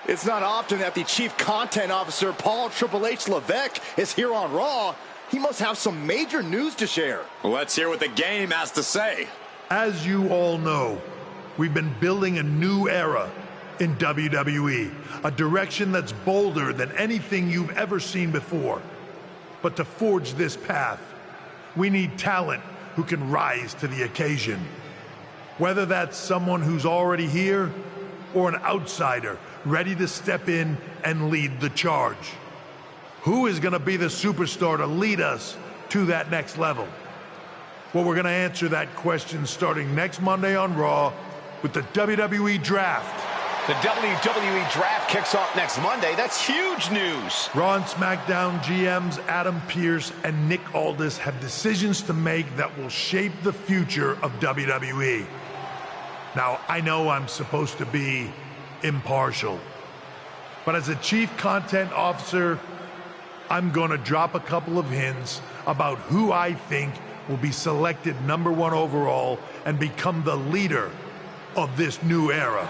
It's not often that the Chief Content Officer, Paul Triple H Levesque, is here on Raw. He must have some major news to share. Let's hear what the game has to say. As you all know, we've been building a new era in WWE, a direction that's bolder than anything you've ever seen before. But to forge this path, we need talent who can rise to the occasion. Whether that's someone who's already here or an outsider ready to step in and lead the charge. Who is going to be the superstar to lead us to that next level? Well, we're going to answer that question starting next Monday on Raw with the WWE Draft. The WWE Draft kicks off next Monday. That's huge news. Raw and SmackDown GMs Adam Pearce and Nick Aldis have decisions to make that will shape the future of WWE. Now, I know I'm supposed to be impartial, but as a Chief Content Officer, I'm going to drop a couple of hints about who I think will be selected #1 overall and become the leader of this new era.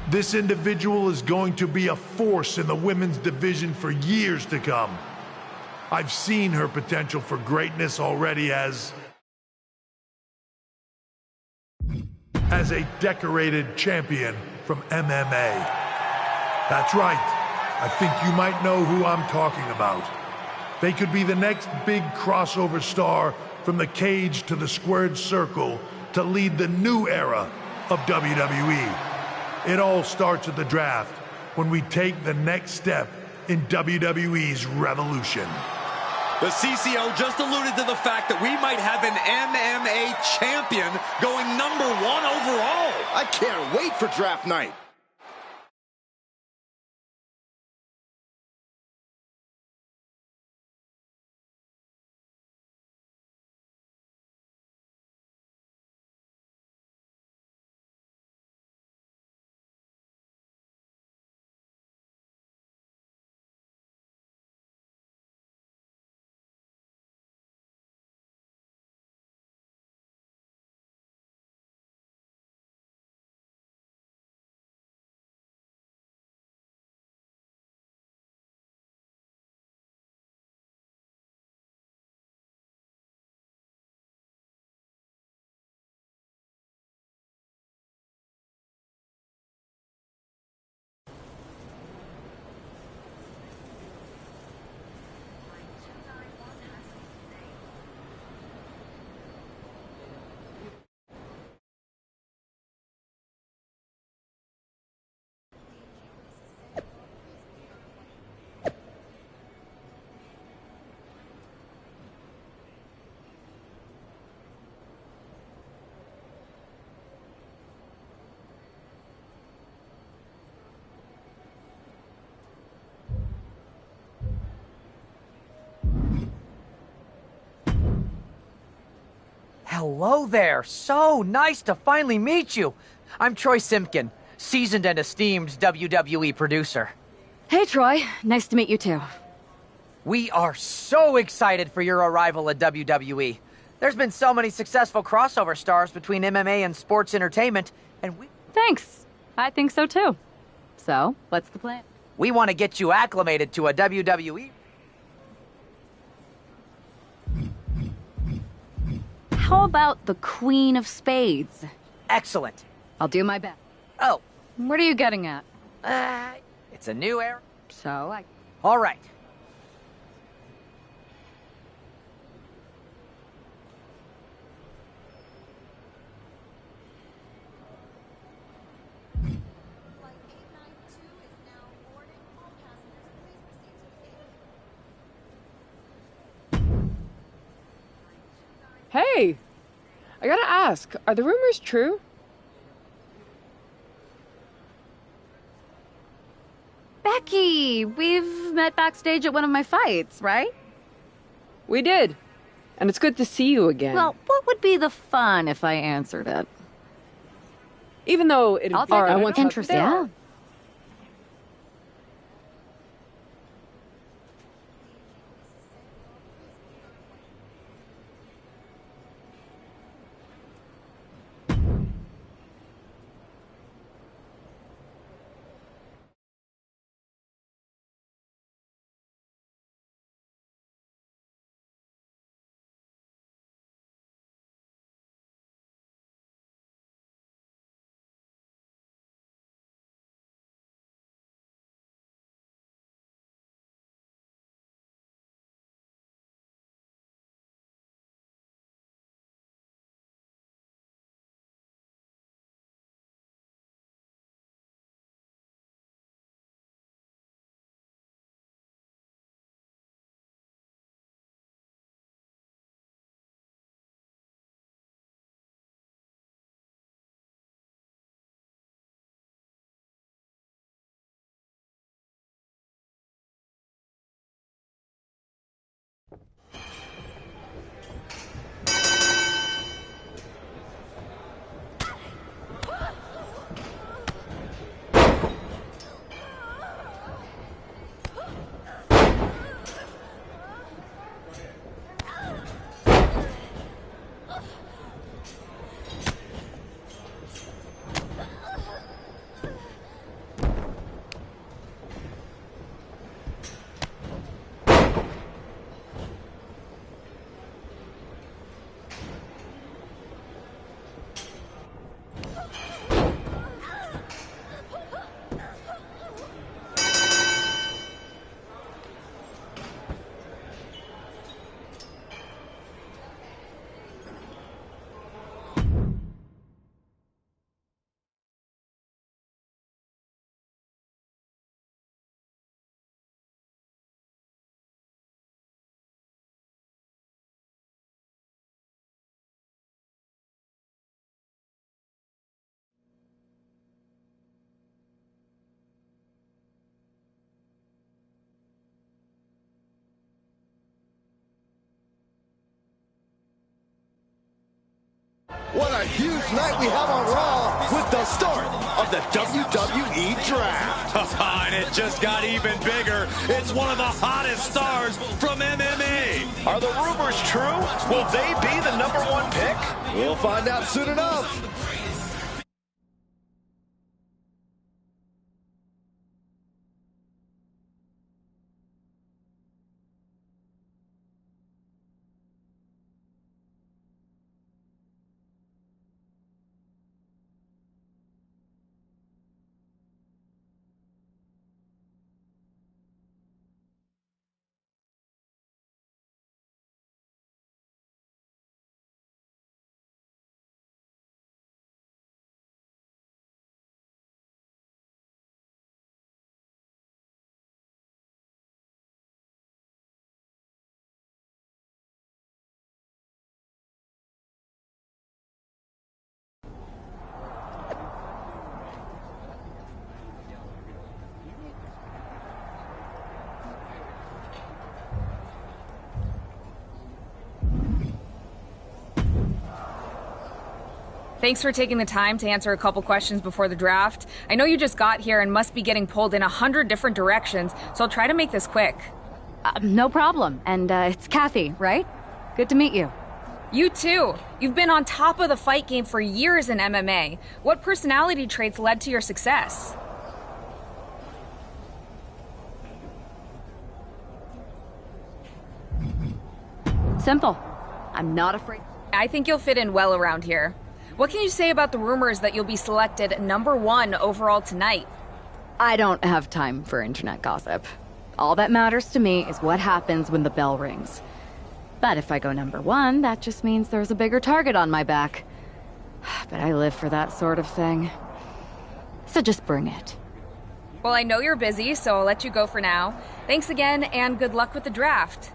This individual is going to be a force in the women's division for years to come. I've seen her potential for greatness already as a decorated champion from MMA. That's right. I think you might know who I'm talking about. They could be the next big crossover star from the cage to the squared circle to lead the new era of WWE. It all starts at the draft when we take the next step in WWE's revolution. The CCO just alluded to the fact that we might have an MMA champion going #1 overall. I can't wait for draft night. Hello there. So nice to finally meet you. I'm Troy Simpkin, seasoned and esteemed WWE producer. Hey, Troy. Nice to meet you, too. We are so excited for your arrival at WWE. There's been so many successful crossover stars between MMA and sports entertainment, and Thanks. I think so, too. So, what's the plan? we want to get you acclimated to a WWE. How about the Queen of Spades? Excellent. I'll do my best. Oh, What are you getting at? it's a new era. So, All right. Hey, I gotta ask, are the rumors true? Becky, we've met backstage at one of my fights, right? We did. And it's good to see you again. Well, what would be the fun if I answered it? even though it'd I'll be take I it. want to Interesting. Yeah. What a huge night we have on Raw with the start of the WWE Draft. And it just got even bigger. It's one of the hottest stars from MMA. Are the rumors true? Will they be the #1 pick? We'll find out soon enough. Thanks for taking the time to answer a couple questions before the draft. I know you just got here and must be getting pulled in 100 different directions, so I'll try to make this quick. No problem. And it's Kathy, right? Good to meet you. You too. You've been on top of the fight game for years in MMA. What personality traits led to your success? Simple. I'm not afraid. I think you'll fit in well around here. What can you say about the rumors that you'll be selected #1 overall tonight? I don't have time for internet gossip. All that matters to me is what happens when the bell rings. But if I go #1, that just means there's a bigger target on my back. But I live for that sort of thing. So just bring it. Well, I know you're busy, so I'll let you go for now. Thanks again, and good luck with the draft.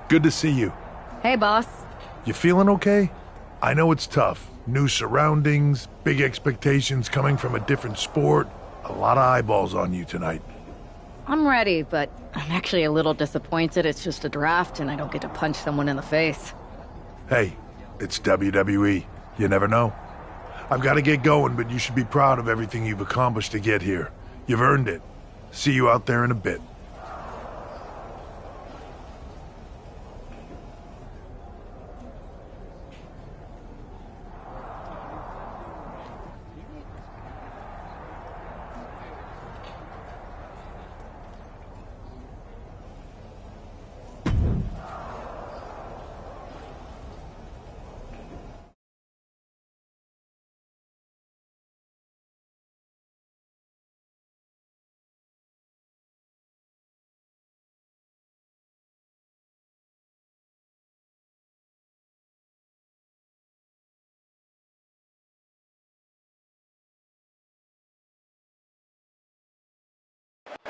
Good to see you. Hey, boss. You feeling okay? I know it's tough. New surroundings, big expectations coming from a different sport. A lot of eyeballs on you tonight. I'm ready, but I'm actually a little disappointed it's just a draft and I don't get to punch someone in the face. Hey, it's WWE. You never know. I've got to get going, but you should be proud of everything you've accomplished to get here. You've earned it. See you out there in a bit.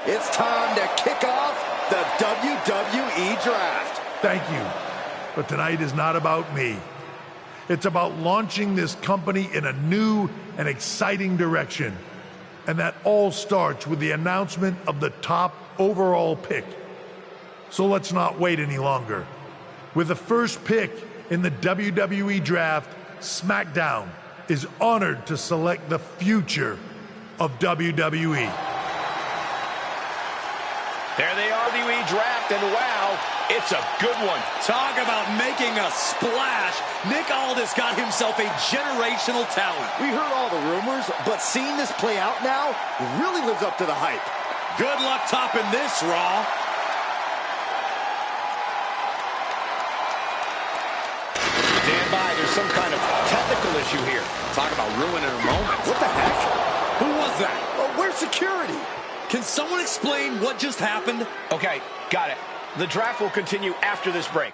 It's time to kick off the WWE Draft. Thank you. But tonight is not about me. It's about launching this company in a new and exciting direction. And that all starts with the announcement of the top overall pick. So let's not wait any longer. With the first pick in the WWE Draft, SmackDown is honored to select the future of WWE. There they are, the WWE Draft, and wow, it's a good one. Talk about making a splash. Nick Aldis got himself a generational talent. We heard all the rumors, but seeing this play out now really lives up to the hype. Good luck topping this, Raw. Stand by, there's some kind of technical issue here. Talk about ruining a moment. What the heck? Who was that? Oh, where's security? Can someone explain what just happened? Okay, got it. The draft will continue after this break.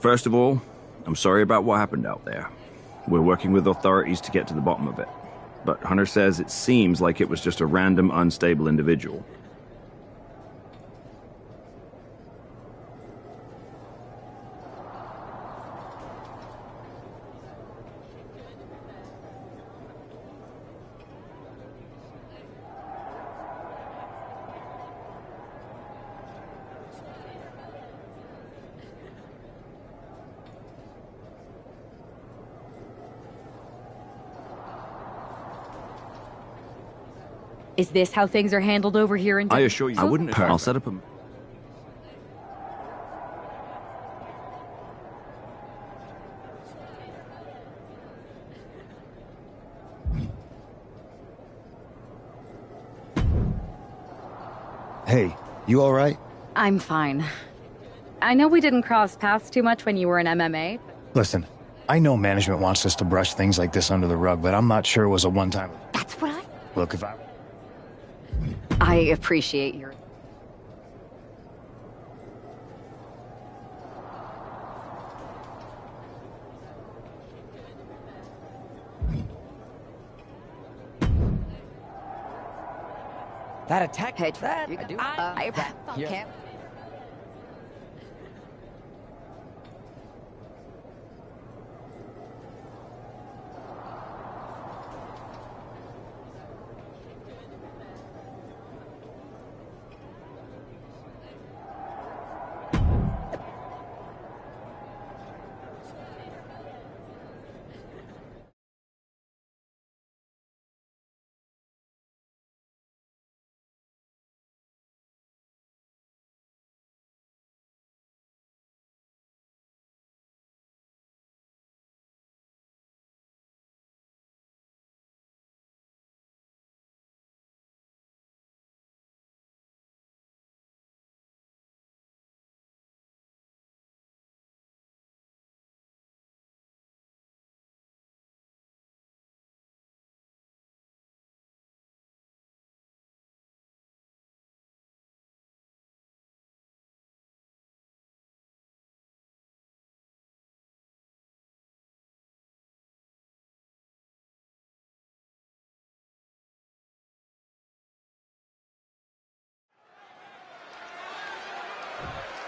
First of all, I'm sorry about what happened out there. We're working with authorities to get to the bottom of it. But Hunter says it seems like it was just a random, unstable individual. Is this how things are handled over here in... I assure you, I wouldn't. I'll set up a... Hey, you all right? I'm fine. I know we didn't cross paths too much when you were in MMA. Listen, I know management wants us to brush things like this under the rug, but I'm not sure it was a one-time... That's what I... Look, if I appreciate your... That attack... Hey, that... I do... Okay.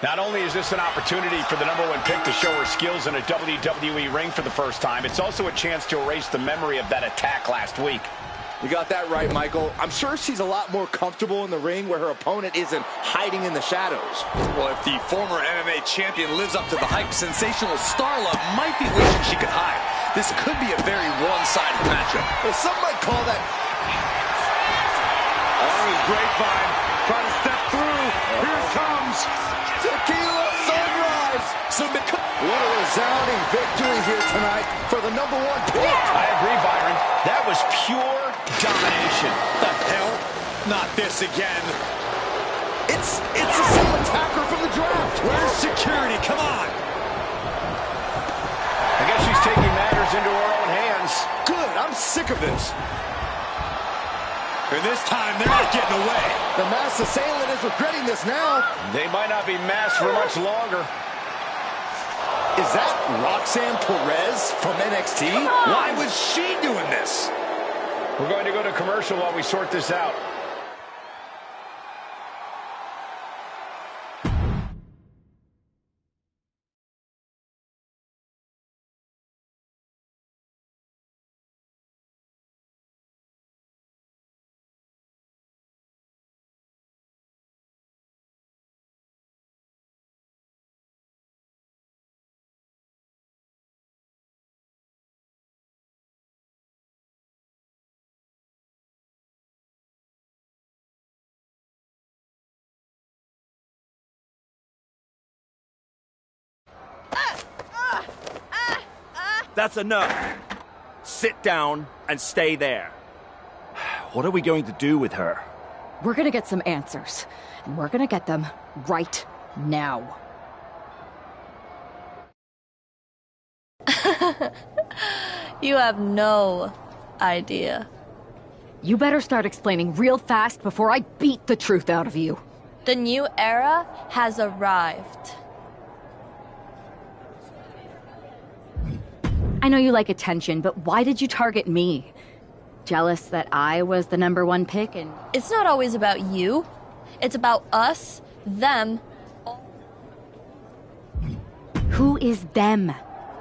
Not only is this an opportunity for the #1 pick to show her skills in a WWE ring for the first time, it's also a chance to erase the memory of that attack last week. You got that right, Michael. I'm sure she's a lot more comfortable in the ring where her opponent isn't hiding in the shadows. Well, if the former MMA champion lives up to the hype, sensational Starla might be wishing she could hide. This could be a very one-sided matchup. Well, some might call that... On his grapevine, trying to step through. Here it comes. Tequila Sunrise! What a resounding victory here tonight for the #1 pick. I agree, Byron. That was pure domination. The hell? Not this again. It's the same attacker from the draft. Where's security? Come on. I guess she's taking matters into her own hands. Good. I'm sick of this. And this time, they're not getting away. The masked assailant is regretting this now. They might not be masked for much longer. Is that Roxanne Perez from NXT? Why was she doing this? We're going to go to commercial while we sort this out. That's enough. Sit down and stay there. What are we going to do with her? We're gonna get some answers, and we're gonna get them right now. You have no idea. You better start explaining real fast before I beat the truth out of you. The new era has arrived. I know you like attention, but why did you target me? Jealous that I was the #1 pick and... It's not always about you. It's about us, them. Who is them?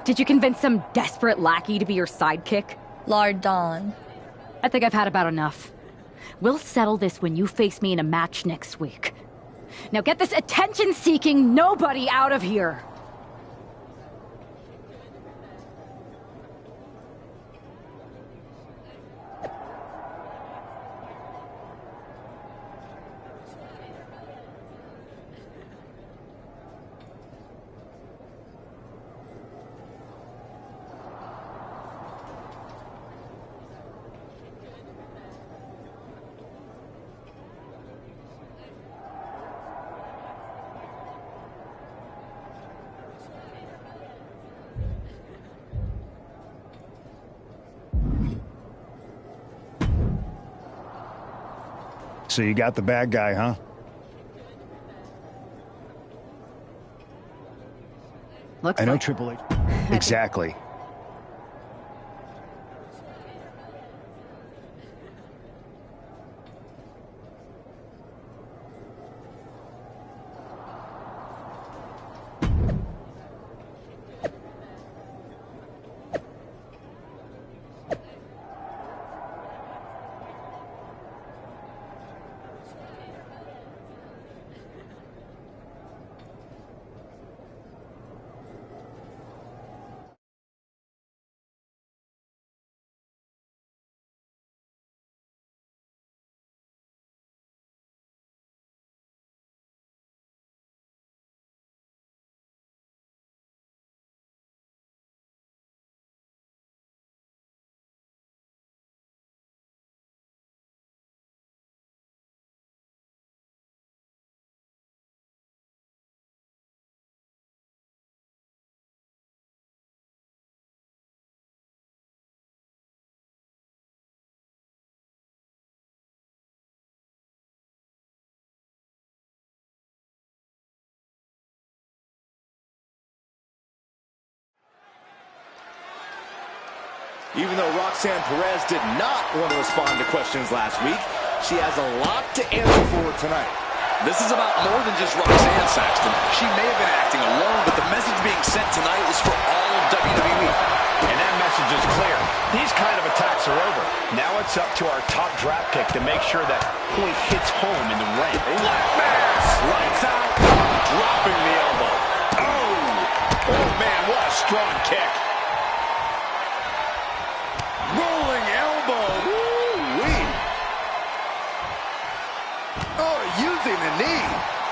Did you convince some desperate lackey to be your sidekick? Lardon. I think I've had about enough. We'll settle this when you face me in a match next week. Now get this attention-seeking nobody out of here! So you got the bad guy, huh? Looks I know like... Triple H. Exactly. Even though Roxanne Perez did not want to respond to questions last week, she has a lot to answer for tonight. This is about more than just Roxanne, Saxton. She may have been acting alone, but the message being sent tonight is for all of WWE. And that message is clear. These kind of attacks are over. Now it's up to our top draft pick to make sure that point hits home in the ring. Black mass! Lights out! Dropping the elbow. Oh! Oh, man, what a strong kick. Rolling elbow. Woo-wee. Oh, using the knee.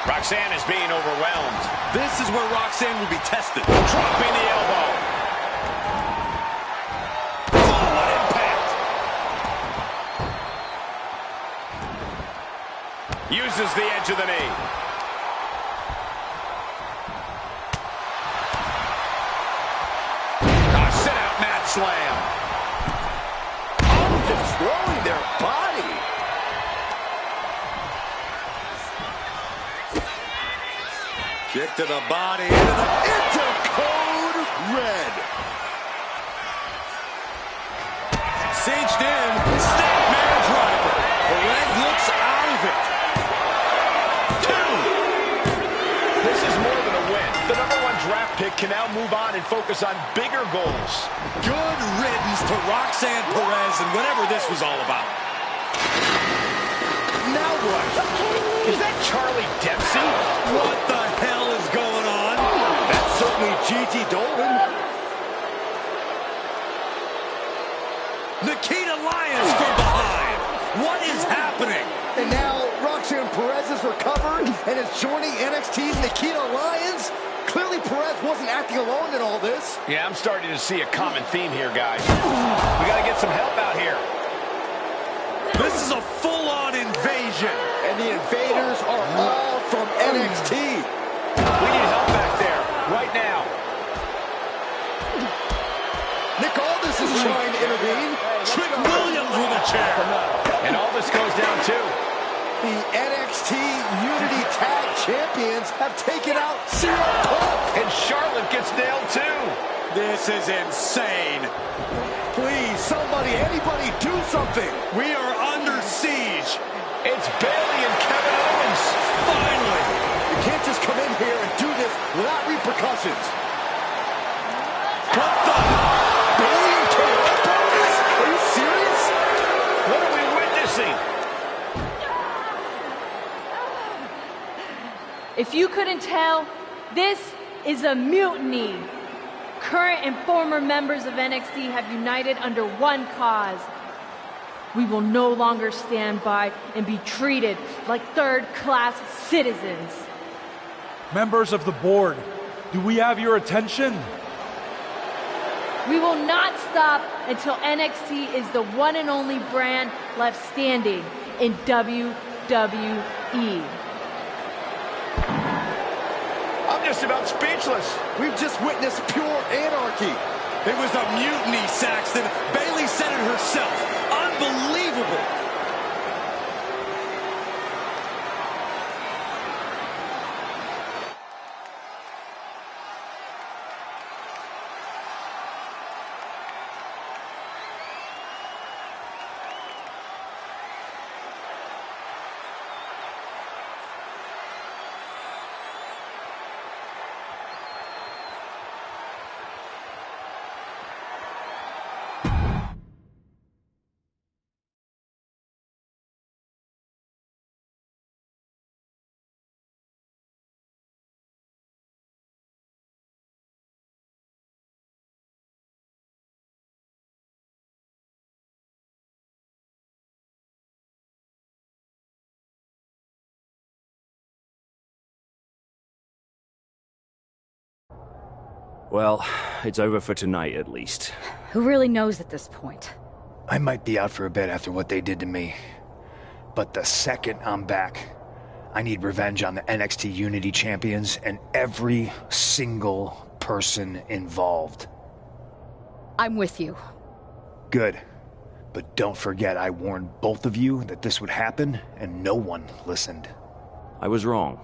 Roxanne is being overwhelmed. This is where Roxanne will be tested. Dropping the elbow. Forward impact. Uses the edge of the knee. Sit-out mat slam. Destroying their body. Kick to the body. Into Code Red. cinched in. Snapmare driver. Perez looks out of it. 2. This is more than a win. The #1 draft pick can now move on and focus on bigger goals. Good riddance to Roxanne Perez and whatever this was all about. Now what? Is that Charlie Dempsey? What the hell is going on? That's certainly Gigi Dolan. Nikita Lyons from behind. What is happening? And now Roxanne Perez is recovered and is joining NXT's Nikita Lyons. Clearly Perez wasn't acting alone in all this. Yeah, I'm starting to see a common theme here, guys. We got to get some help out here. This is a full-on invasion. And the invaders are all from NXT. We need help back there, right now. Nick Aldis is trying to intervene. Trick Williams with a chair. And all this goes down, too. The NXT Unity Tag Champions have taken out CM Punk. And Charlotte gets nailed, too. This is insane. Please, somebody, anybody, do something. We are under siege. It's Bayley and Kevin Owens. Finally. You can't just come in here and do this without repercussions. What the? Bayley and KO doing this? Are you serious? What are we witnessing? If you couldn't tell, this is a mutiny. Current and former members of NXT have united under one cause. We will no longer stand by and be treated like third-class citizens. Members of the board, do we have your attention? We will not stop until NXT is the one and only brand left standing in WWE. I'm just about speechless. We've just witnessed pure anarchy. It was a mutiny, Saxton. Bayley said it herself. Unbelievable. Well, it's over for tonight at least. Who really knows at this point? I might be out for a bit after what they did to me. But the second I'm back, I need revenge on the NXT Unity Champions and every single person involved. I'm with you. Good. But don't forget I warned both of you that this would happen, and no one listened. I was wrong.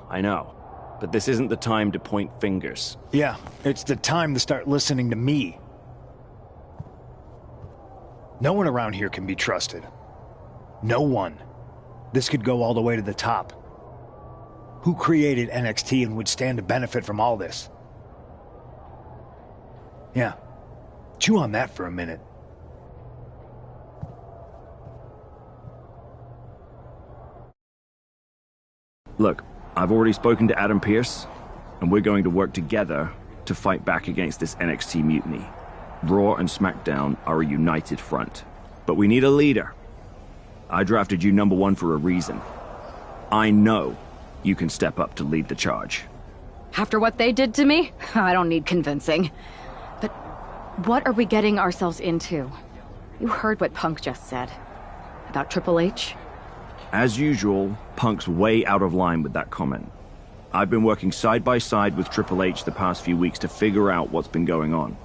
I know. But this isn't the time to point fingers. Yeah, it's the time to start listening to me. No one around here can be trusted. No one. This could go all the way to the top. Who created NXT and would stand to benefit from all this? Yeah. Chew on that for a minute. Look, I've already spoken to Adam Pearce, and we're going to work together to fight back against this NXT mutiny. Raw and SmackDown are a united front. But we need a leader. I drafted you #1 for a reason. I know you can step up to lead the charge. After what they did to me, I don't need convincing. But what are we getting ourselves into? You heard what Punk just said. About Triple H? As usual, Punk's way out of line with that comment. I've been working side by side with Triple H the past few weeks to figure out what's been going on.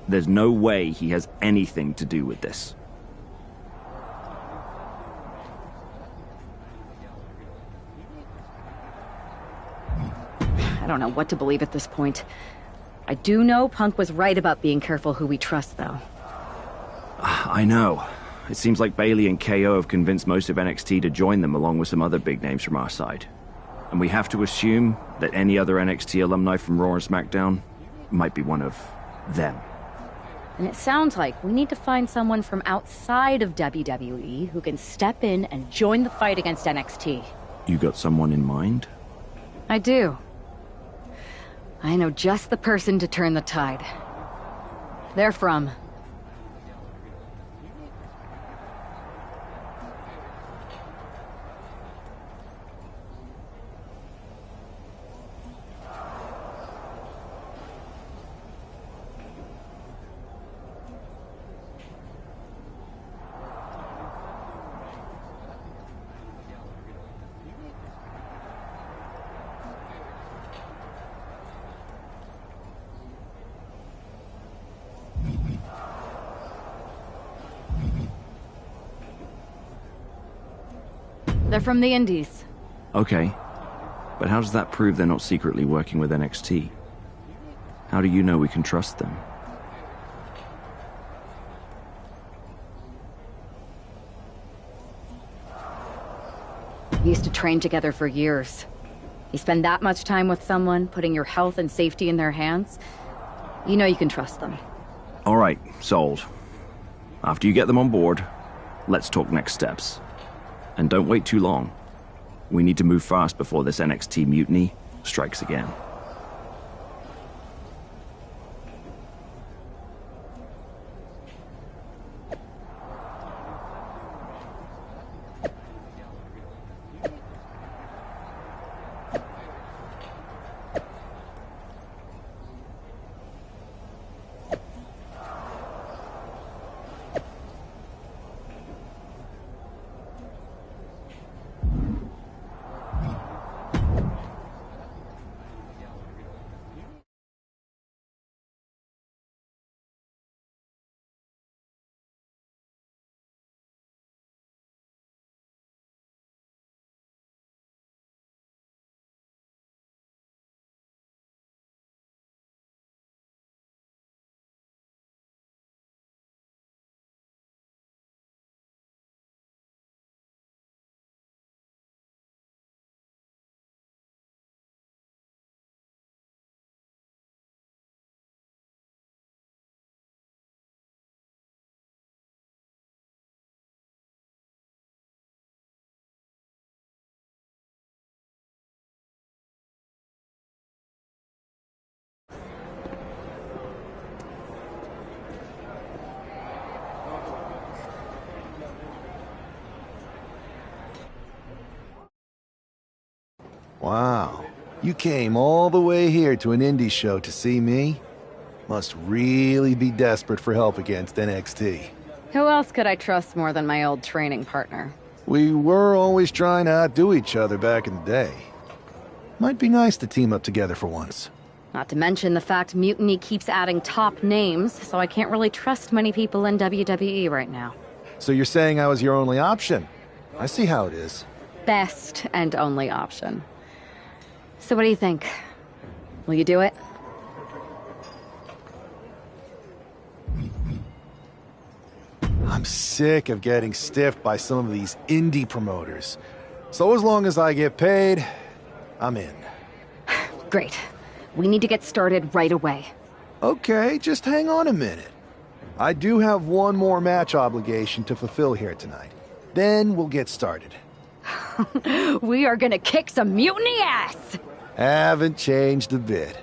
There's no way he has anything to do with this. I don't know what to believe at this point. I do know Punk was right about being careful who we trust, though. I know. It seems like Bayley and KO have convinced most of NXT to join them along with some other big names from our side. And we have to assume that any other NXT alumni from Raw and SmackDown might be one of them. And it sounds like we need to find someone from outside of WWE who can step in and join the fight against NXT. You got someone in mind? I do. I know just the person to turn the tide. They're from... They're from the Indies. Okay. But how does that prove they're not secretly working with NXT? How do you know we can trust them? We used to train together for years. You spend that much time with someone, putting your health and safety in their hands, you know you can trust them. All right, sold. After you get them on board, let's talk next steps. And don't wait too long. We need to move fast before this NXT mutiny strikes again. Wow. You came all the way here to an indie show to see me? Must really be desperate for help against NXT. Who else could I trust more than my old training partner? We were always trying to outdo each other back in the day. Might be nice to team up together for once. Not to mention the fact Mutiny keeps adding top names, so I can't really trust many people in WWE right now. So you're saying I was your only option? I see how it is. Best and only option. So what do you think? Will you do it? I'm sick of getting stiffed by some of these indie promoters. So as long as I get paid, I'm in. Great. We need to get started right away. Okay, just hang on a minute. I do have one more match obligation to fulfill here tonight. Then we'll get started. We are gonna kick some mutiny ass! Haven't changed a bit.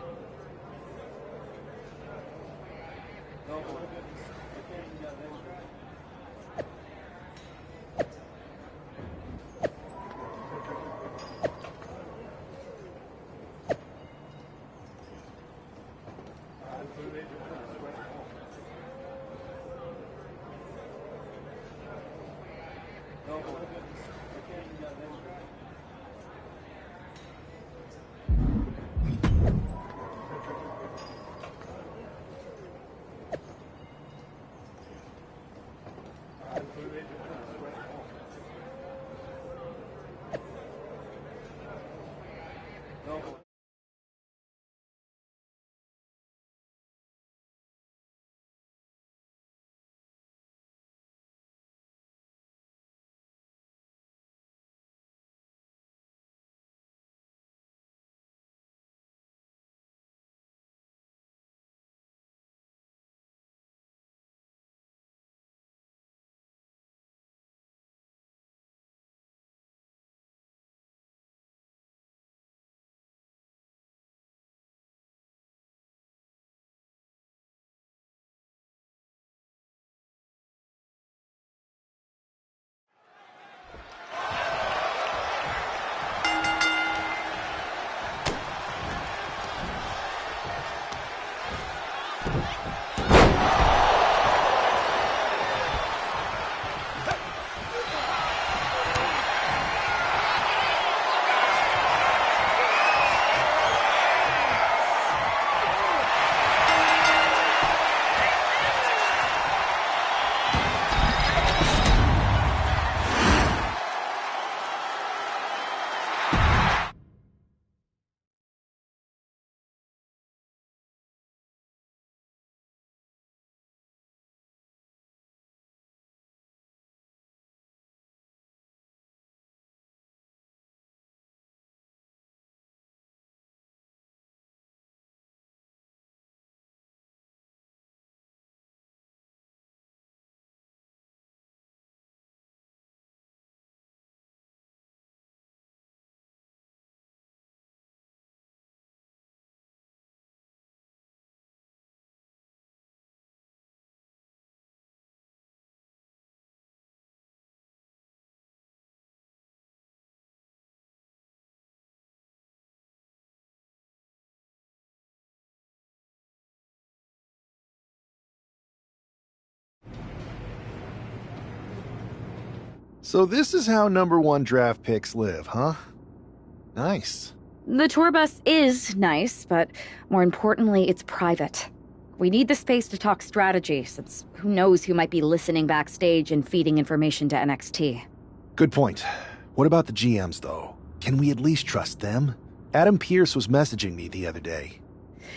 So this is how number one draft picks live, huh? Nice. The tour bus is nice, but more importantly, it's private. We need the space to talk strategy, since who knows who might be listening backstage and feeding information to NXT. Good point. What about the GMs, though? Can we at least trust them? Adam Pearce was messaging me the other day.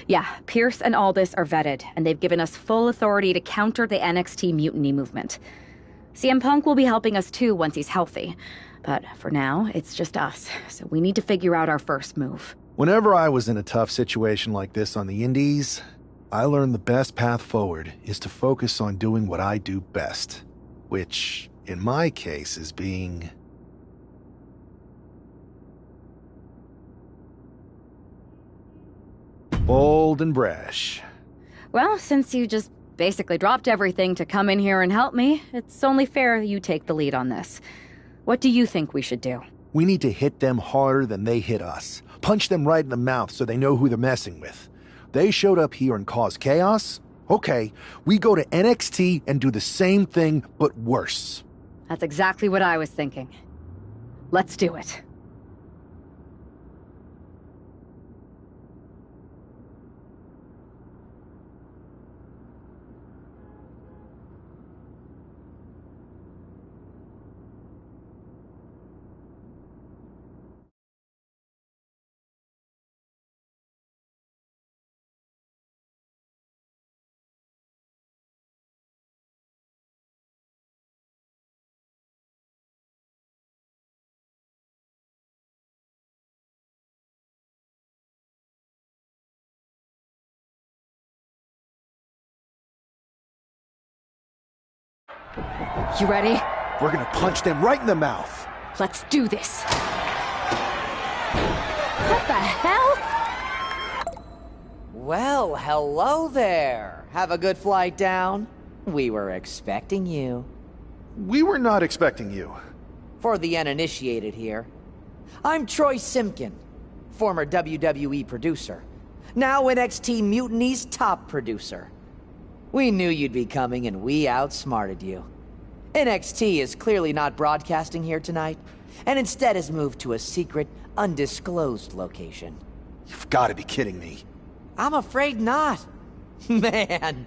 Yeah, Pierce and Aldis are vetted, and they've given us full authority to counter the NXT mutiny movement. CM Punk will be helping us too once he's healthy. But for now, it's just us, so we need to figure out our first move. Whenever I was in a tough situation like this on the Indies, I learned the best path forward is to focus on doing what I do best. Which, in my case, is being... bold and brash. Well, since you just basically dropped everything to come in here and help me, it's only fair you take the lead on this. What do you think we should do? We need to hit them harder than they hit us. Punch them right in the mouth so they know who they're messing with. They showed up here and caused chaos? Okay, we go to NXT and do the same thing, but worse. That's exactly what I was thinking. Let's do it. You ready? We're gonna punch them right in the mouth. Let's do this. What the hell? Well, hello there. Have a good flight down. We were expecting you. We were not expecting you. For the uninitiated here, I'm Troy Simpkin, former WWE producer, now NXT Mutiny's top producer. We knew you'd be coming and we outsmarted you. NXT is clearly not broadcasting here tonight, and instead has moved to a secret, undisclosed location. You've got to be kidding me. I'm afraid not. Man,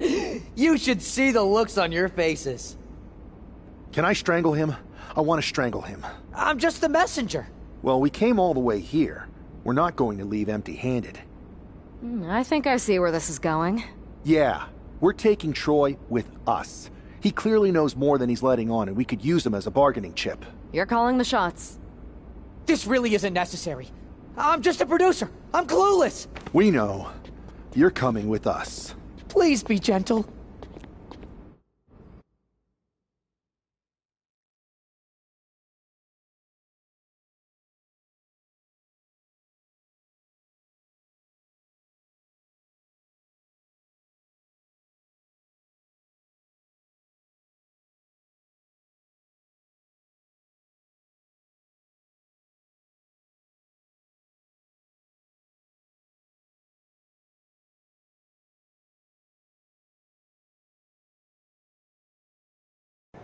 you should see the looks on your faces. Can I strangle him? I want to strangle him. I'm just the messenger. Well, we came all the way here. We're not going to leave empty-handed. I think I see where this is going. Yeah, we're taking Troy with us. He clearly knows more than he's letting on, and we could use him as a bargaining chip. You're calling the shots. This really isn't necessary. I'm just a producer. I'm clueless. We know. You're coming with us. Please be gentle.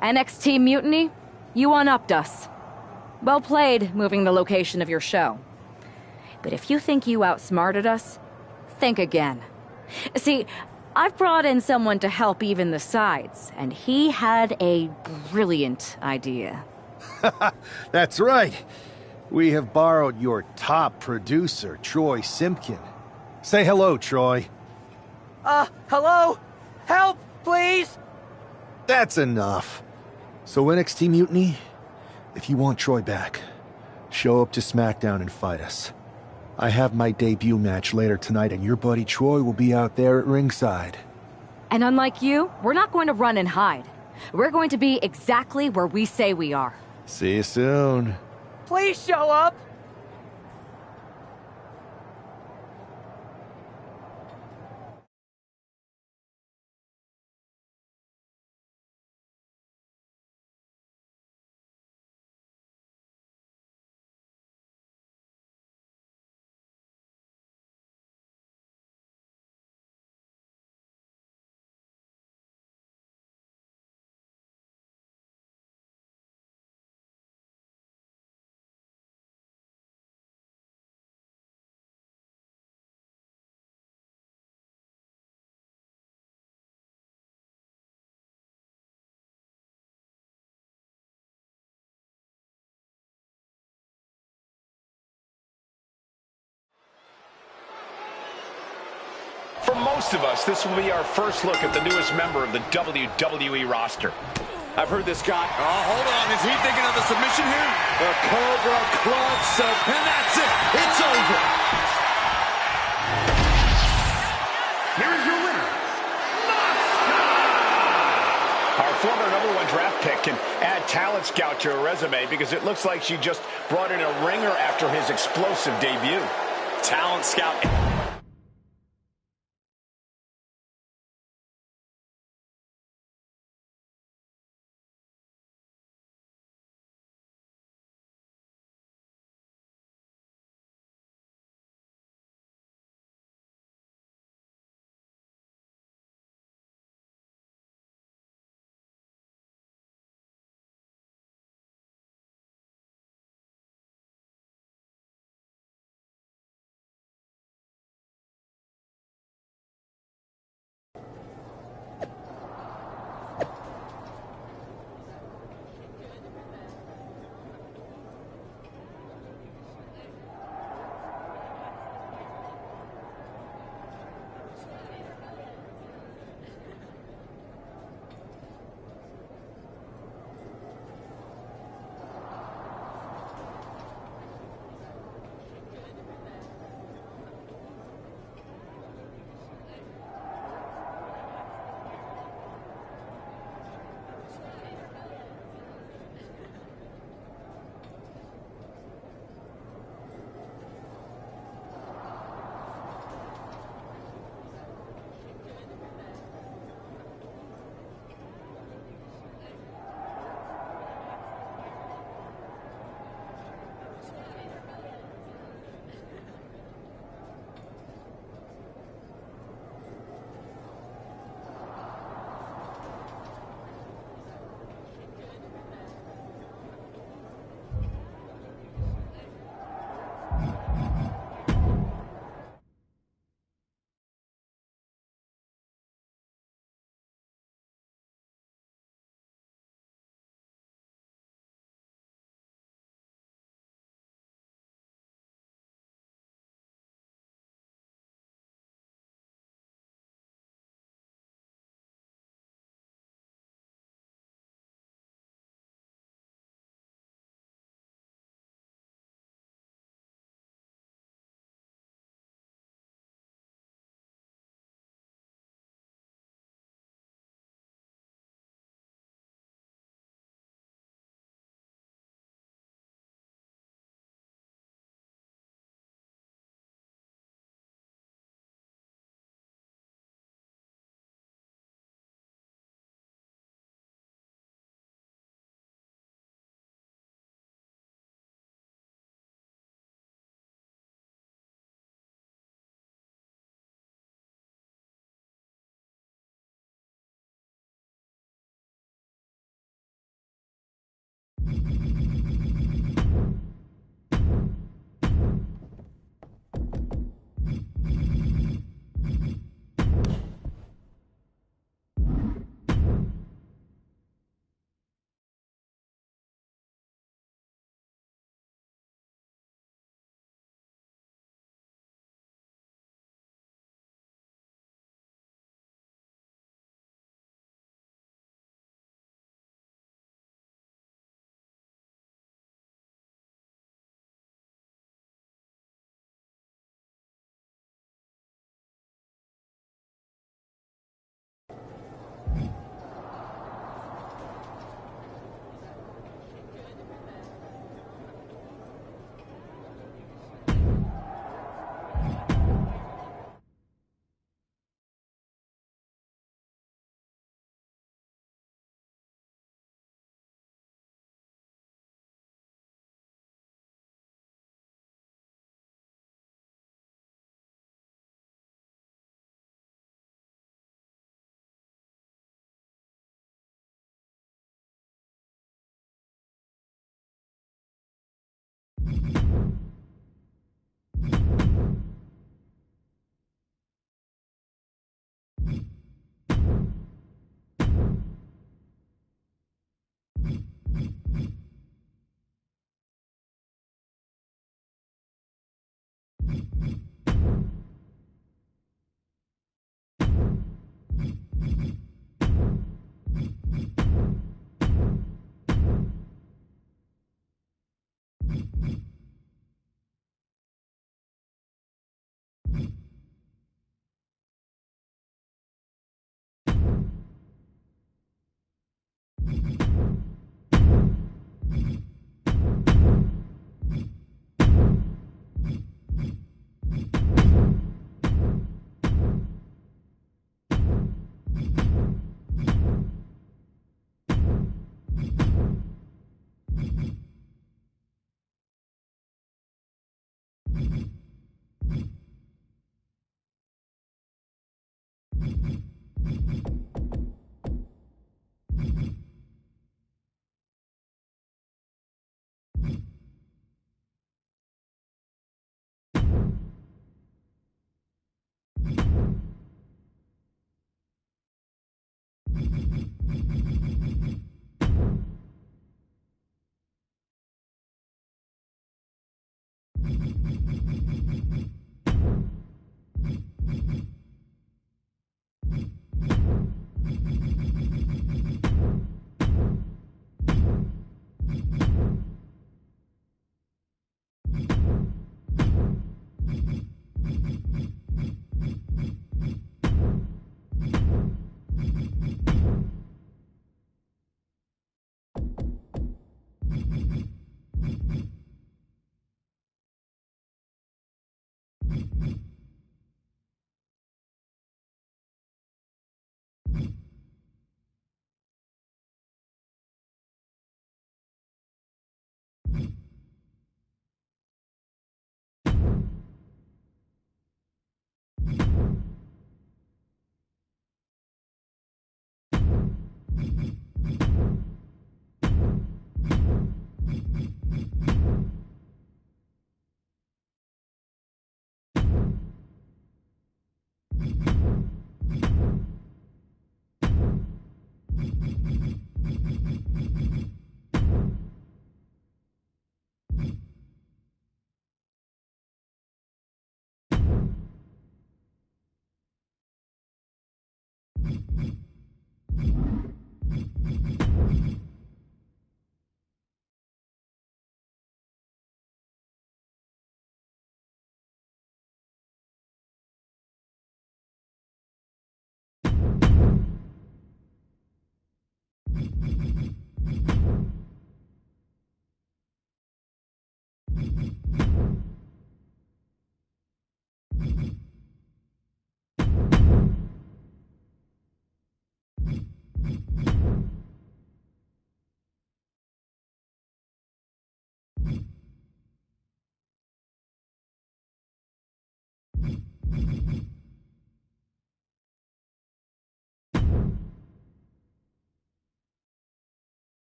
NXT Mutiny, you one-upped us. Well played, moving the location of your show. But if you think you outsmarted us, think again. See, I've brought in someone to help even the sides, and he had a brilliant idea. That's right. We have borrowed your top producer, Troy Simpkin. Say hello, Troy. Hello? Help, please? That's enough. So NXT Mutiny, if you want Troy back, show up to SmackDown and fight us. I have my debut match later tonight, and your buddy Troy will be out there at ringside. And unlike you, we're not going to run and hide. We're going to be exactly where we say we are. See you soon. Please show up. For most of us, this will be our first look at the newest member of the WWE roster. I've heard this guy. Oh, hold on. Is he thinking of the submission here? The Cobra Clutch, and that's it. It's over. Here is your winner, Our former #1 draft pick can add talent scout to her resume because it looks like she just brought in a ringer after his explosive debut. Talent scout.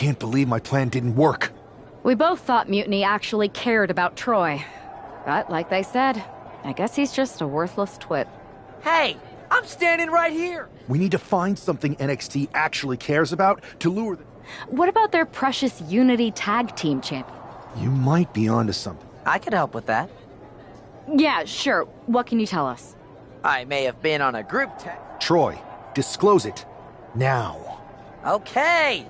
can't believe my plan didn't work. We both thought Mutiny actually cared about Troy. But like they said, I guess he's just a worthless twit. Hey, I'm standing right here. We need to find something NXT actually cares about to lure them. What about their precious Unity Tag Team champion? You might be onto something. I could help with that. Yeah, sure. What can you tell us? I may have been on a group Troy, disclose it. Now. Okay.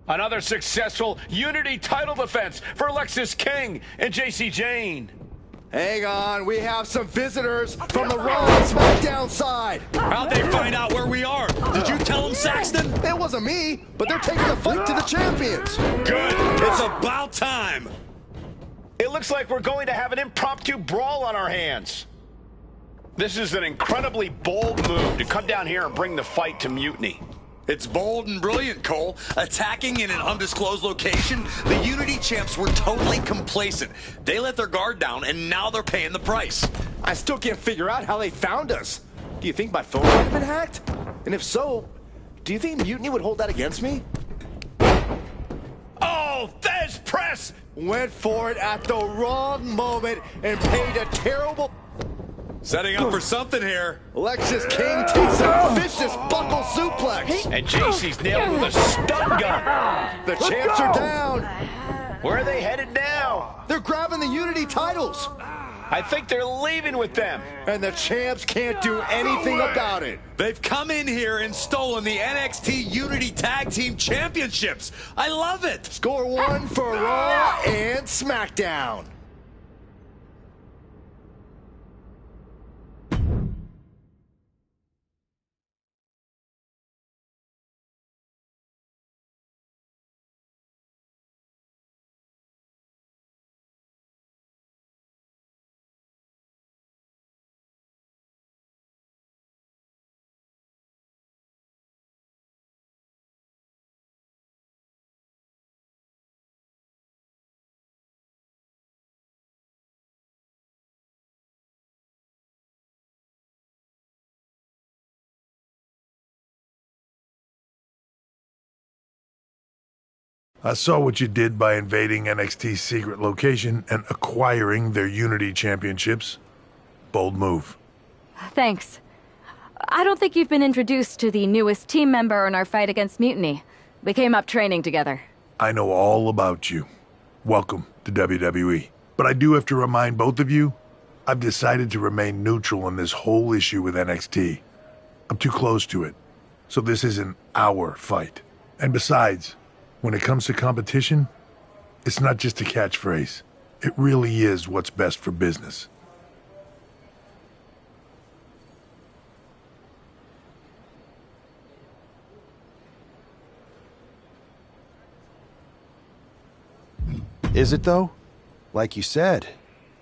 Another successful Unity title defense for Lexis King and JC Jane. Hang on, we have some visitors from the Raw and SmackDown side. How'd they find out where we are? Did you tell them, Saxton? It wasn't me, but they're taking the fight to the champions. Good. It's about time. It looks like we're going to have an impromptu brawl on our hands. This is an incredibly bold move to come down here and bring the fight to Mutiny. It's bold and brilliant, Cole. Attacking in an undisclosed location, the Unity champs were totally complacent. They let their guard down, and now they're paying the price. I still can't figure out how they found us. Do you think my phone might have been hacked? And if so, do you think Mutiny would hold that against me? Oh, Thez Press went for it at the wrong moment and paid a terrible... Setting up for something here. Lexis King takes a vicious buckle suplex. And JC's nailed with a stun gun. The champs are down. Where are they headed now? They're grabbing the Unity titles. I think they're leaving with them. And the champs can't do anything about it. They've come in here and stolen the NXT Unity Tag Team Championships. I love it. Score one for Raw and SmackDown. I saw what you did by invading NXT's secret location and acquiring their Unity championships. Bold move. Thanks. I don't think you've been introduced to the newest team member in our fight against Mutiny. We came up training together. I know all about you. Welcome to WWE. But I do have to remind both of you, I've decided to remain neutral in this whole issue with NXT. I'm too close to it. So this isn't our fight. And besides, when it comes to competition, it's not just a catchphrase. It really is what's best for business. Is it, though? Like you said,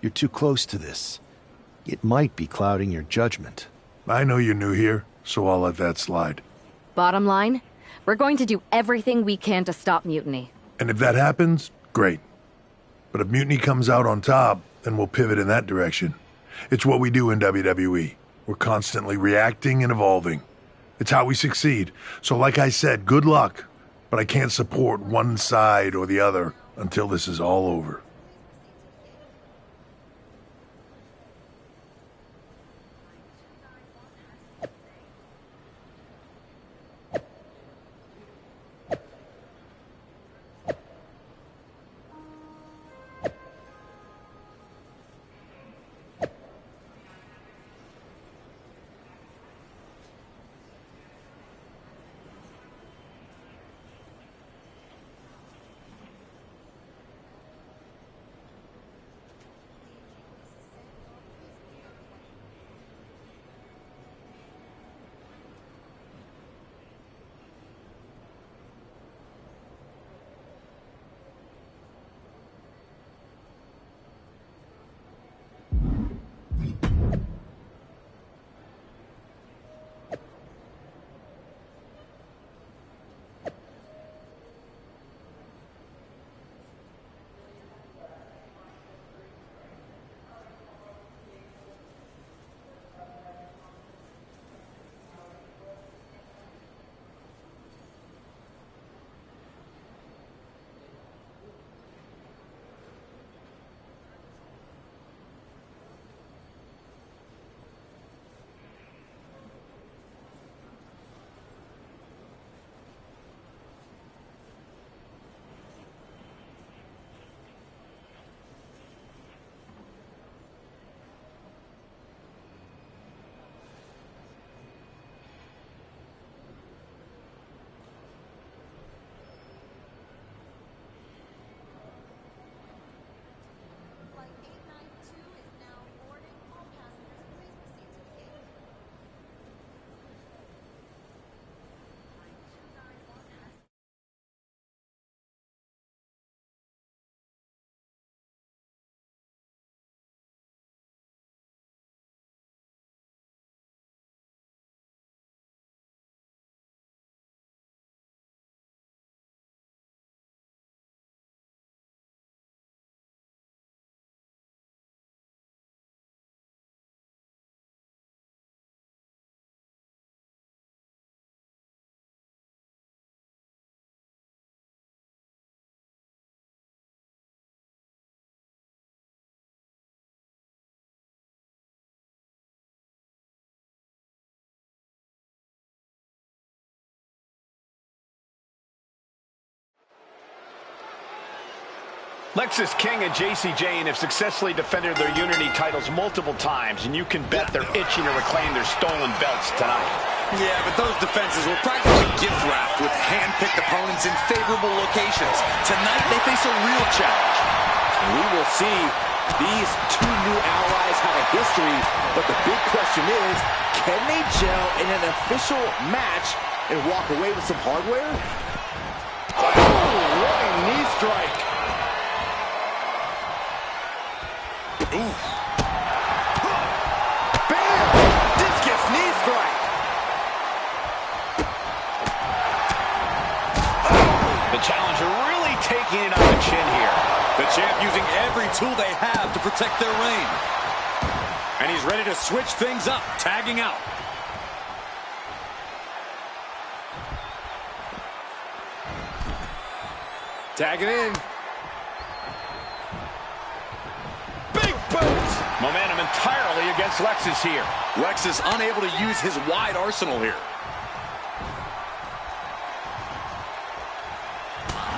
you're too close to this. It might be clouding your judgment. I know you're new here, so I'll let that slide. Bottom line, we're going to do everything we can to stop Mutiny. And if that happens, great. But if Mutiny comes out on top, then we'll pivot in that direction. It's what we do in WWE. We're constantly reacting and evolving. It's how we succeed. So like I said, good luck. But I can't support one side or the other until this is all over. Lexis King and Jacy Jayne have successfully defended their Unity titles multiple times, and you can bet they're itching to reclaim their stolen belts tonight. Yeah, but those defenses were practically gift wrapped with hand-picked opponents in favorable locations. Tonight, they face a real challenge. We will see. These two new allies have a history, but the big question is, can they gel in an official match and walk away with some hardware? Oh, running knee strike. Ooh. Bam! Discus knee strike. The challenger really taking it on the chin here. The champ using every tool they have to protect their reign. And he's ready to switch things up, tagging out. Tagging in. Momentum entirely against Lexis here. Lex is unable to use his wide arsenal here.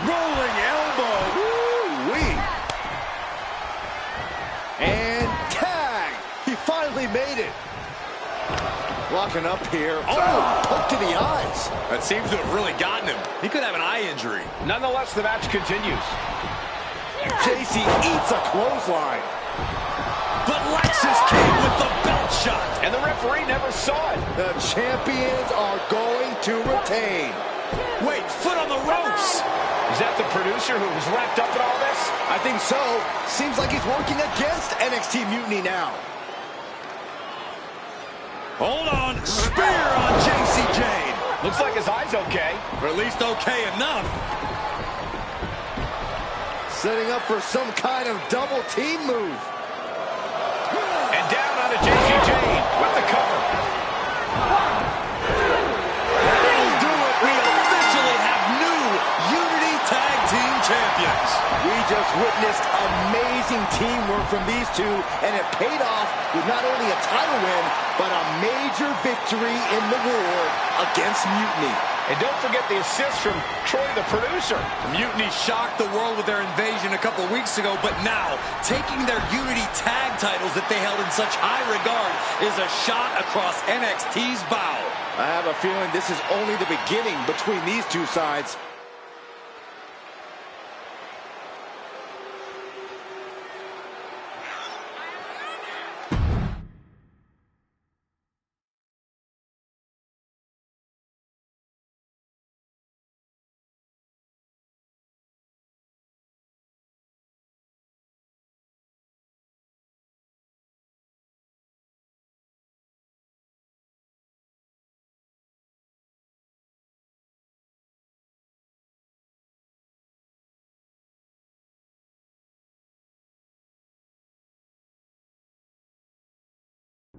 Rolling elbow. Woo-wee. And tag. He finally made it. Locking up here. Oh, hook to the eyes. That seems to have really gotten him. He could have an eye injury. Nonetheless, the match continues. Jacy eats a clothesline. But Lexis came with the belt shot. And the referee never saw it. The champions are going to retain. Wait, foot on the ropes. Is that the producer who was wrapped up in all this? I think so. Seems like he's working against NXT Mutiny now. Hold on. Spear on Jacy Jayne. Looks like his eye's okay. Or at least okay enough. Setting up for some kind of double team move. Jane with the cover. That'll do it. We officially have new Unity Tag Team Champions. We just witnessed amazing teamwork from these two, and it paid off with not only a title win, but a major victory in the war against Mutiny. And don't forget the assist from Troy, the producer. The Mutiny shocked the world with their invasion a couple weeks ago, but now, taking their Unity tag titles that they held in such high regard is a shot across NXT's bow. I have a feeling this is only the beginning between these two sides.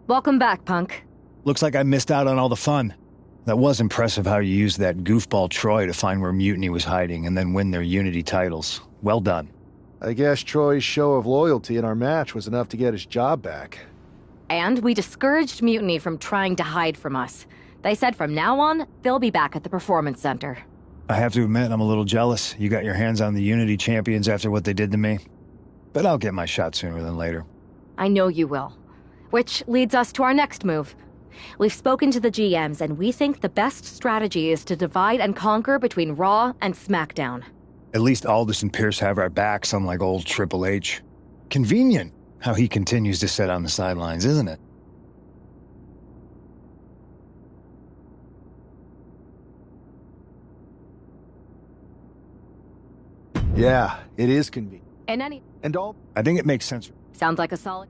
Welcome back, Punk. Looks like I missed out on all the fun. That was impressive how you used that goofball Troy to find where Mutiny was hiding and then win their Unity titles. Well done. I guess Troy's show of loyalty in our match was enough to get his job back. And we discouraged Mutiny from trying to hide from us. They said from now on, they'll be back at the Performance Center. I have to admit, I'm a little jealous. You got your hands on the Unity champions after what they did to me. But I'll get my shot sooner than later. I know you will. Which leads us to our next move. We've spoken to the GMs, and we think the best strategy is to divide and conquer between Raw and SmackDown. At least Aldous and Pierce have our backs, unlike old Triple H. Convenient how he continues to sit on the sidelines, isn't it? Yeah, it is convenient. And all... I think it makes sense. Sounds like a solid...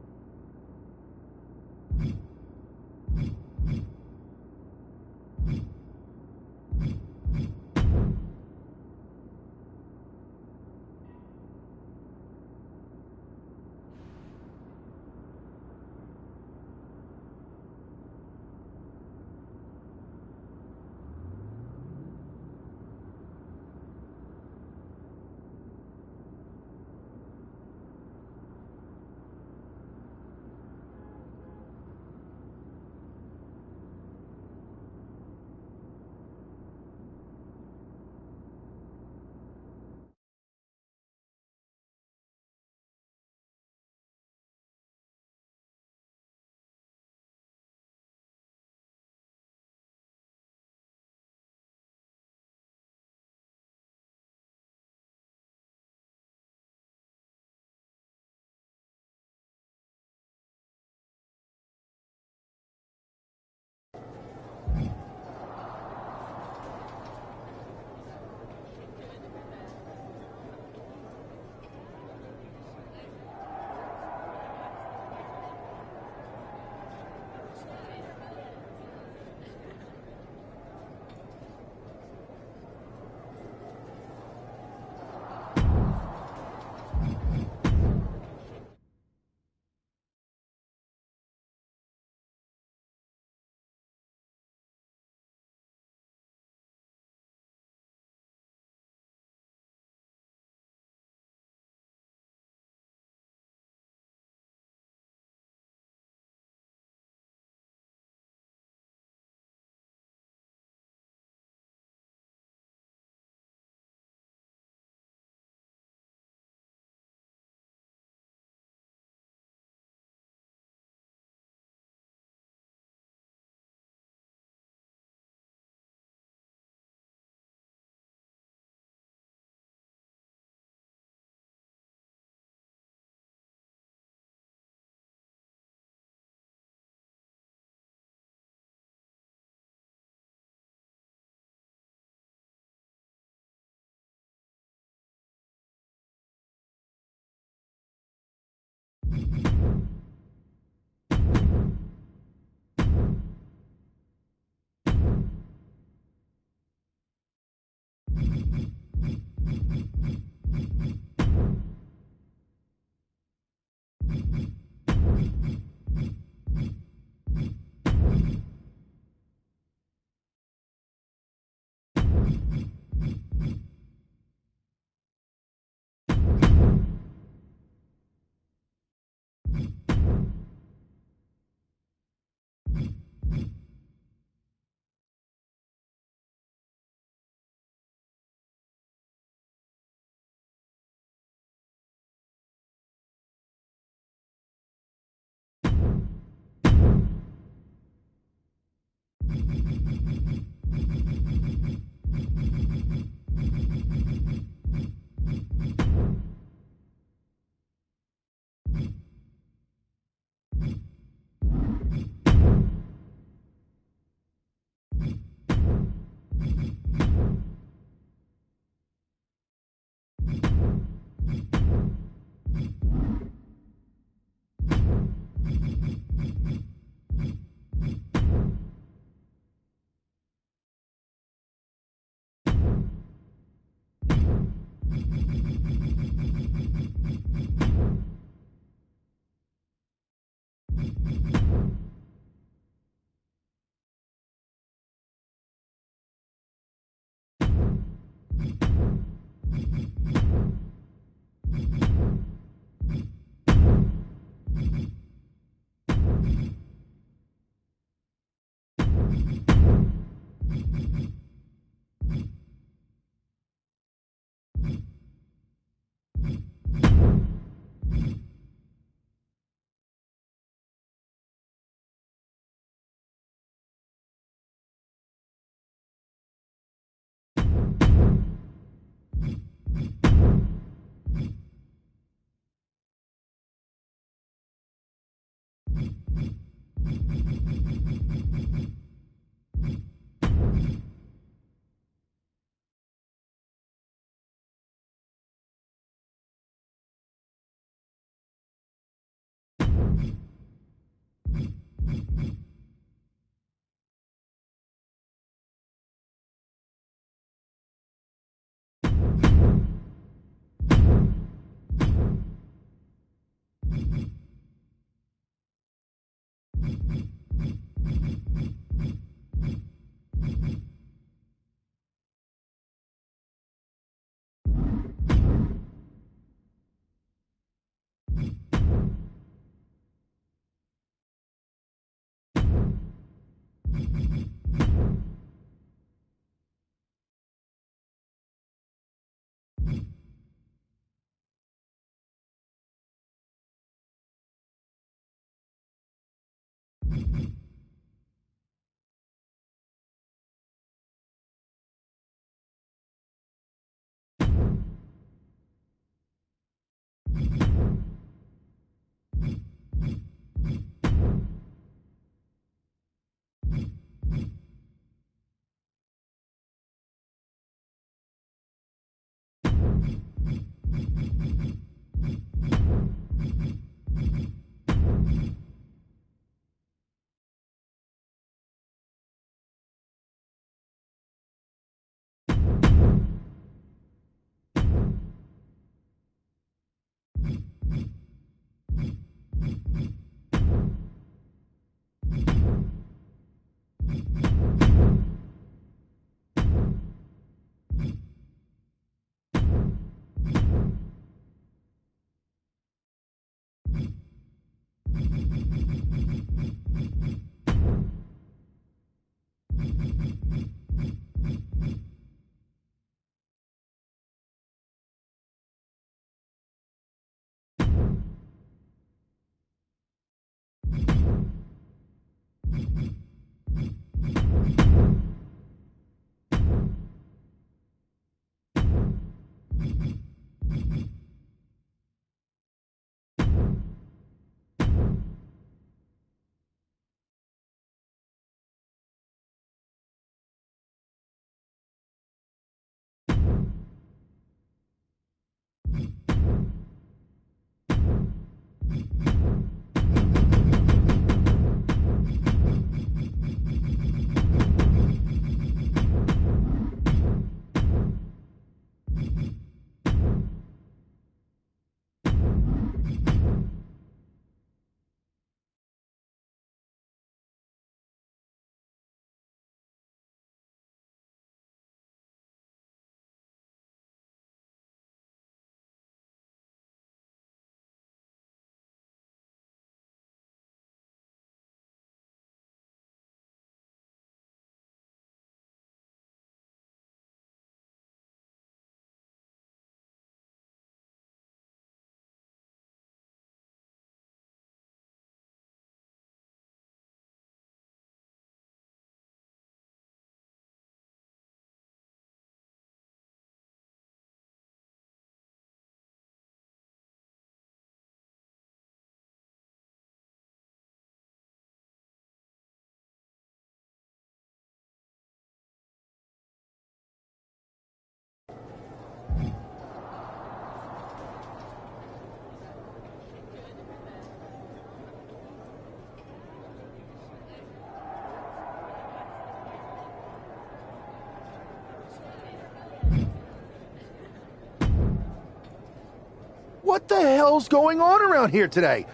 What the hell's going on around here today?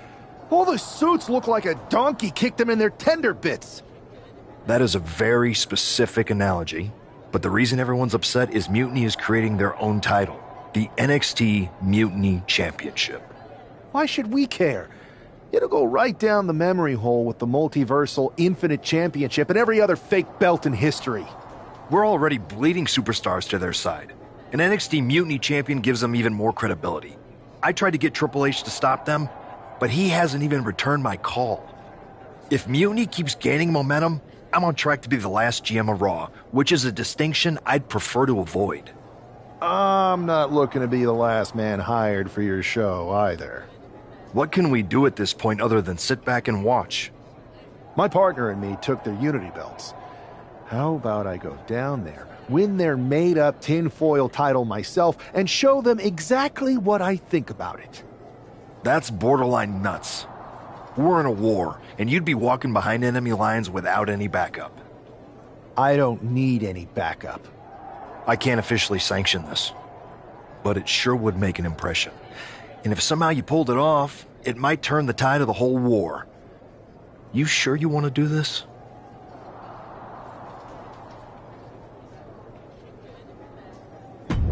All the suits look like a donkey kicked them in their tender bits. That is a very specific analogy, but the reason everyone's upset is Mutiny is creating their own title, the NXT Mutiny Championship. Why should we care? It'll go right down the memory hole with the Multiversal Infinite Championship and every other fake belt in history. We're already bleeding superstars to their side. An NXT Mutiny champion gives them even more credibility. I tried to get Triple H to stop them, but he hasn't even returned my call. If Mutiny keeps gaining momentum, I'm on track to be the last GM of Raw, which is a distinction I'd prefer to avoid. I'm not looking to be the last man hired for your show either. What can we do at this point other than sit back and watch? My partner and me took their Unity belts. How about I go down there, win their made-up tinfoil title myself, and show them exactly what I think about it? That's borderline nuts. We're in a war, and you'd be walking behind enemy lines without any backup. I don't need any backup. I can't officially sanction this, but it sure would make an impression. And if somehow you pulled it off, it might turn the tide of the whole war. You sure you want to do this?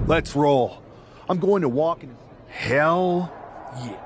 Let's roll. I'm going to walk in... Hell yeah.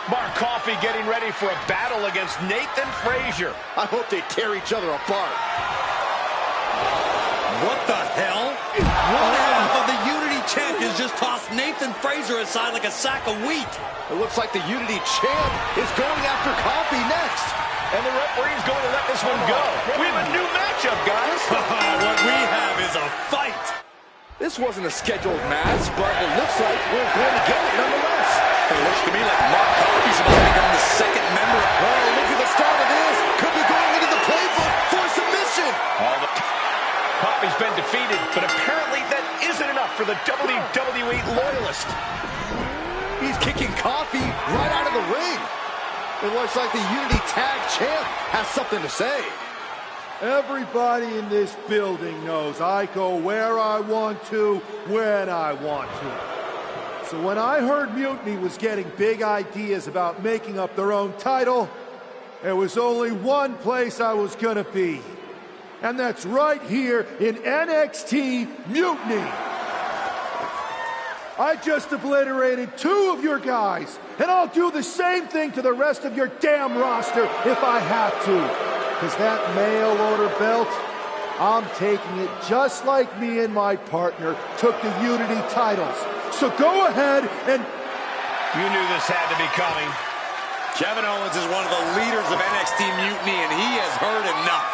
Mark Coffey getting ready for a battle against Nathan Frazier. I hope they tear each other apart. What the hell? One half of the Unity champions just tossed Nathan Frazier aside like a sack of wheat. It looks like the Unity champ is going after Coffey next. And the referee's going to let this one go. We have a new matchup, guys. What we have is a fight. This wasn't a scheduled match, but it looks like we're going to get it nonetheless. It looks to me like Mark Coffey's about to become the second member. Oh, look at the start of this. Could be going into the playbook for submission. Coffey's been defeated, but apparently that isn't enough for the WWE loyalist. He's kicking Coffey right out of the ring. It looks like the Unity Tag Champ has something to say. Everybody in this building knows I go where I want to, when I want to. So when I heard Mutiny was getting big ideas about making up their own title, there was only one place I was gonna be. And that's right here in NXT Mutiny. I just obliterated 2 of your guys, and I'll do the same thing to the rest of your damn roster if I have to. Because that mail order belt, I'm taking it just like me and my partner took the Unity titles. So go ahead and... You knew this had to be coming. Kevin Owens is one of the leaders of NXT Mutiny, and he has heard enough.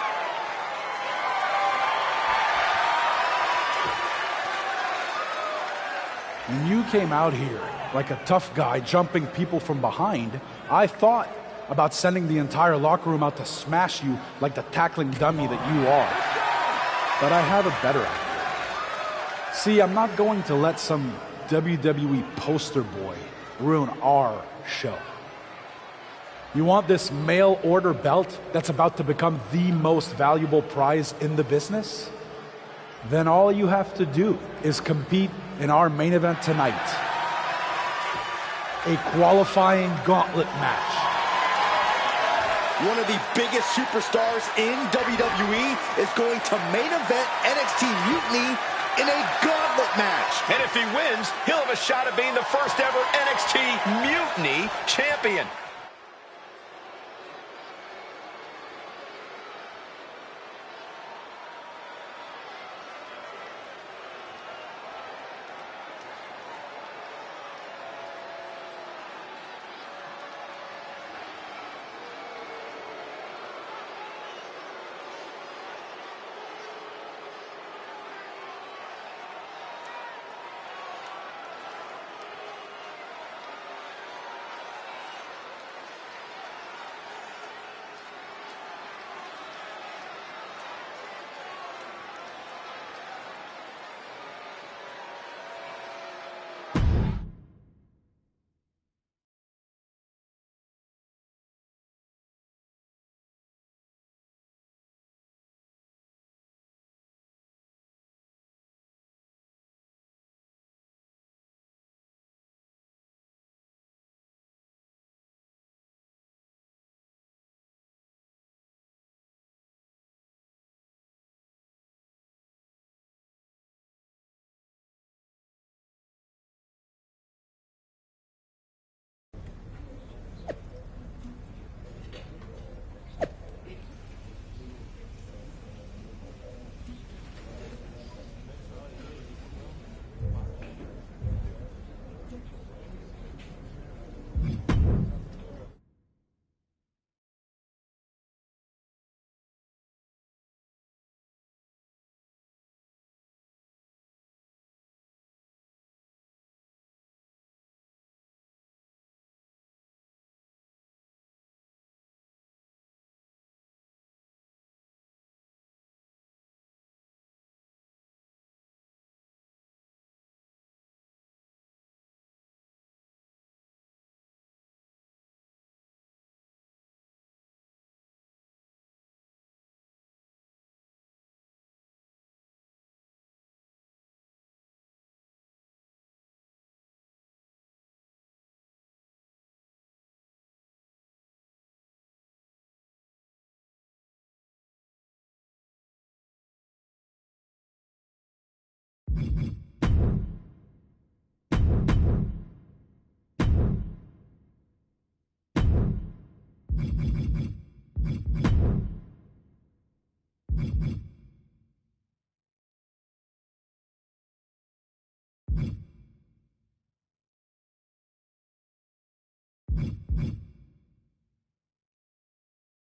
When you came out here like a tough guy jumping people from behind, I thought about sending the entire locker room out to smash you like the tackling dummy that you are. But I have a better idea. See, I'm not going to let some WWE poster boy ruin our show. You want this mail order belt that's about to become the most valuable prize in the business? Then all you have to do is compete in our main event tonight. A qualifying gauntlet match. one of the biggest superstars in WWE is going to main event NXT Mutiny in a gauntlet match. And if he wins, he'll have a shot at being the first ever NXT Mutiny champion.